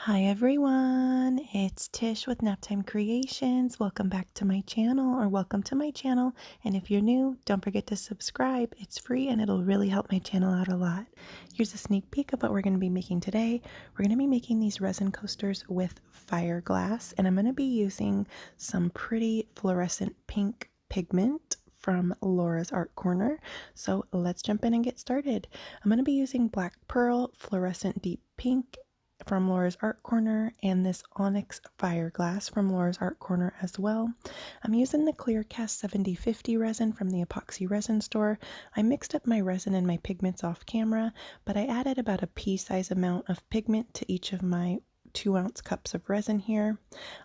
Hi everyone, it's Tish with Naptime Creations. Welcome back to my channel, or welcome to my channel. And if you're new, don't forget to subscribe. It's free and it'll really help my channel out a lot. Here's a sneak peek of what we're going to be making today. We're going to be making these resin coasters with fire glass, and I'm going to be using some pretty fluorescent pink pigment from Laura's Art Corner. So let's jump in and get started. I'm going to be using Black Pearl Fluorescent Deep Pink from Laura's Art Corner and this Onyx Fire Glass from Laura's Art Corner as well. I'm using the Clearcast 7050 resin from the epoxy resin store. I mixed up my resin and my pigments off camera, but I added about a pea-size amount of pigment to each of my 2-ounce cups of resin here.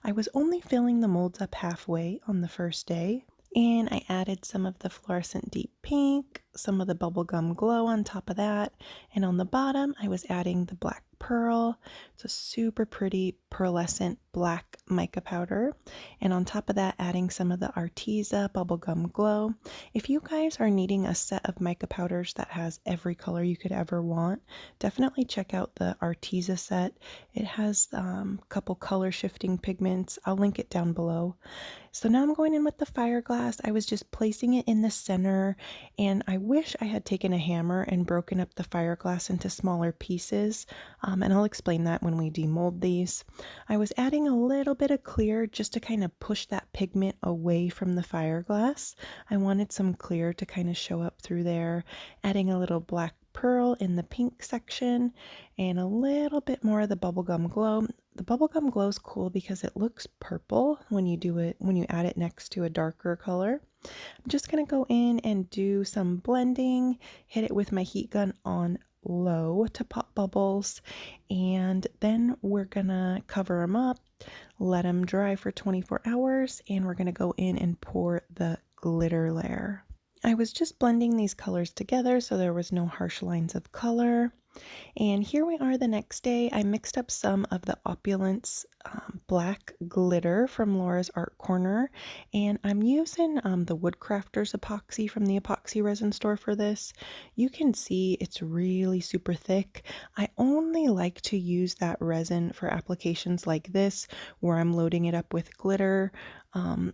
I was only filling the molds up halfway on the first day, and I added some of the fluorescent deep pink, some of the bubblegum glow on top of that, and on the bottom I was adding the black pearl. It's a super pretty pearlescent black mica powder, and on top of that adding some of the Arteza bubblegum glow. If you guys are needing a set of mica powders that has every color you could ever want, definitely check out the Arteza set. It has a couple color shifting pigments. I'll link it down below. So now I'm going in with the fire glass. I was just placing it in the center, and I wish I had taken a hammer and broken up the fire glass into smaller pieces, and I'll explain that when we demold these. I was adding a little bit of clear just to kind of push that pigment away from the fire glass. I wanted some clear to kind of show up through there, adding a little black pearl in the pink section and a little bit more of the bubblegum glow. The bubblegum glow is cool because it looks purple when you add it next to a darker color. I'm just going to go in and do some blending, hit it with my heat gun on low to pop bubbles, and then we're going to cover them up, let them dry for 24 hours, and we're going to go in and pour the glitter layer. I was just blending these colors together so there was no harsh lines of color. And here we are the next day. I mixed up some of the Opulence black glitter from Laura's Art Corner, and I'm using the Woodcrafters epoxy from the epoxy resin store for this. You can see it's really super thick. I only like to use that resin for applications like this where I'm loading it up with glitter.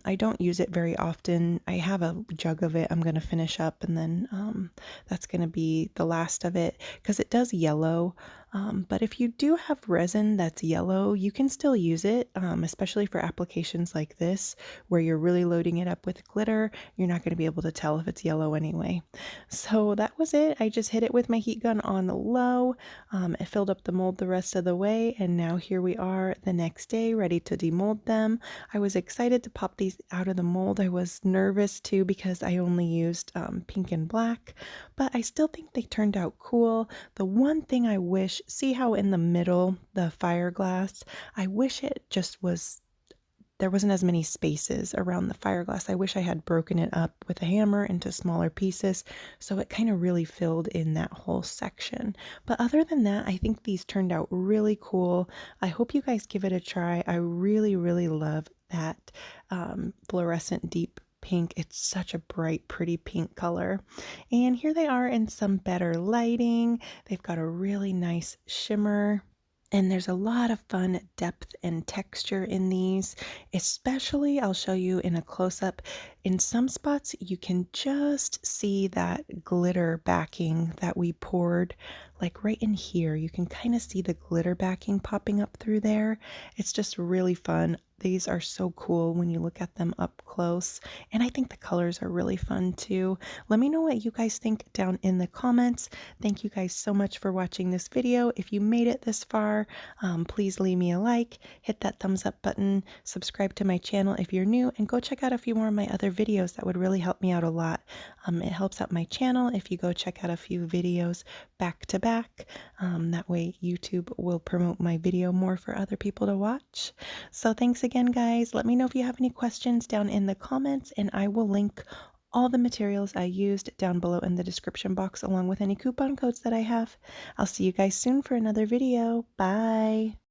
I don't use it very often. I have a jug of it I'm going to finish up, and then that's going to be the last of it because it does yellow. But if you do have resin that's yellow, you can still use it, especially for applications like this where you're really loading it up with glitter. You're not going to be able to tell if it's yellow anyway. So that was it. I just hit it with my heat gun on low. It filled up the mold the rest of the way, and now here we are the next day ready to demold them. I was excited to pop these out of the mold. I was nervous too because I only used pink and black, but I still think they turned out cool. The one thing I wish, see how in the middle, the fire glass, I wish it just was, there wasn't as many spaces around the fire glass. I wish I had broken it up with a hammer into smaller pieces so it kind of really filled in that whole section. But other than that, I think these turned out really cool. I hope you guys give it a try. I really, really love that fluorescent deep pink. It's such a bright, pretty pink color. And here they are in some better lighting. They've got a really nice shimmer. And there's a lot of fun depth and texture in these, especially I'll show you in a close-up. In some spots, you can just see that glitter backing that we poured, like right in here. You can kind of see the glitter backing popping up through there. It's just really fun. These are so cool when you look at them up close, and I think the colors are really fun too. Let me know what you guys think down in the comments. Thank you guys so much for watching this video. If you made it this far, please leave me a like, hit that thumbs up button, subscribe to my channel if you're new, and go check out a few more of my other videos. That would really help me out a lot. It helps out my channel if you go check out a few videos back to back. That way YouTube will promote my video more for other people to watch. So thanks again, guys. Let me know if you have any questions down in the comments, and I will link all the materials I used down below in the description box along with any coupon codes that I have. I'll see you guys soon for another video. Bye!